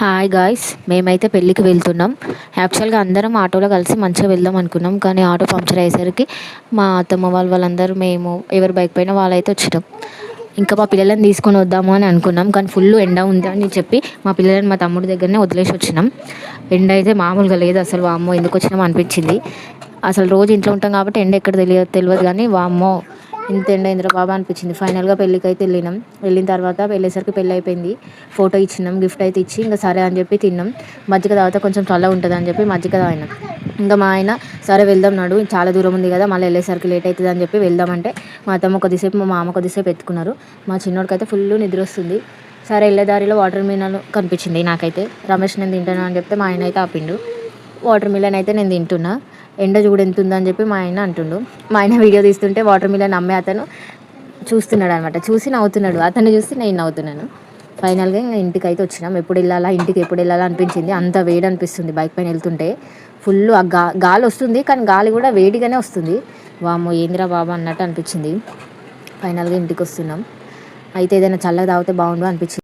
Hi guys, మేమైతే పెళ్ళికి వెళ్తున్నాం. యాక్చువల్గా అందరం ఆటోలో కలిసి మంచిగా వెళ్దాం అనుకున్నాం. కానీ ఆటో పంక్చర్ అయ్యేసరికి మా అత్తమ్మ వాళ్ళందరూ మేము ఎవరి బైక్ పైన వాళ్ళైతే వచ్చినాం. ఇంకా మా పిల్లలని తీసుకొని వద్దాము అని అనుకున్నాం. కానీ ఫుల్ ఎండ ఉంది అని చెప్పి మా పిల్లలని మా తమ్ముడి దగ్గరనే వదిలేసి వచ్చినాం. ఎండ అయితే మామూలుగా లేదు అసలు. వామ్మో ఎందుకు వచ్చినాం అనిపించింది. అసలు రోజు ఇంట్లో ఉంటాం కాబట్టి ఎండ ఎక్కడ తెలియదు కానీ వామ్మో ఇంత ఎండ ఇంద్ర బాబా అనిపించింది. ఫైనల్గా పెళ్ళికి అయితే వెళ్ళిన తర్వాత వెళ్ళేసరికి పెళ్ళి అయిపోయింది. ఫోటో ఇచ్చినాం, గిఫ్ట్ అయితే ఇచ్చి ఇంకా సరే అని చెప్పి తిన్నాం. మజ్జిగ తాగితే కొంచెం చల్లగా ఉంటుంది అని చెప్పి మజ్జిగ తాగినాం. ఇంకా మా ఆయన సరే వెళ్దాం నాడు, చాలా దూరం ఉంది కదా, మళ్ళీ వెళ్ళేసరికి లేట్ అవుతుంది అని చెప్పి వెళ్దామంటే మా అత్తమ్మ కొద్దిసేపు మా మామ కొద్దిసేపు ఎత్తుకున్నారు. మా చిన్నోడికి అయితే ఫుల్ నిద్ర వస్తుంది. సరే వెళ్ళే దారిలో వాటర్ మిలన్ కనిపించింది నాకైతే. రమేష్ నేను తింటాను అని చెప్తే మా ఆయన అయితే ఆపిండు. వాటర్ మిలన్ అయితే నేను తింటున్నా. ఎండ చూడు ఎంత ఉందని చెప్పి మా ఆయన అంటుండు. మా ఆయన వీడియో తీస్తుంటే వాటర్ మిలన్ అమ్మే అతను చూస్తున్నాడు అనమాట. చూసి నవ్వుతున్నాడు. అతన్ని చూసి నేను నవ్వుతున్నాను. ఫైనల్గా ఇంకా ఇంటికి అయితే వచ్చినాం. ఇంటికి ఎప్పుడు వెళ్ళాలా అనిపించింది. అంత వేడి అనిపిస్తుంది బైక్ పైన వెళ్తుంటే. ఫుల్ ఆ గాలి వస్తుంది, కానీ గాలి కూడా వేడిగానే వస్తుంది. వామ్మో ఏందిరా బాబా అన్నట్టు అనిపించింది. ఫైనల్గా ఇంటికి వస్తున్నాం. అయితే ఏదైనా చల్లగా తాగితే బాగుండు అనిపించింది.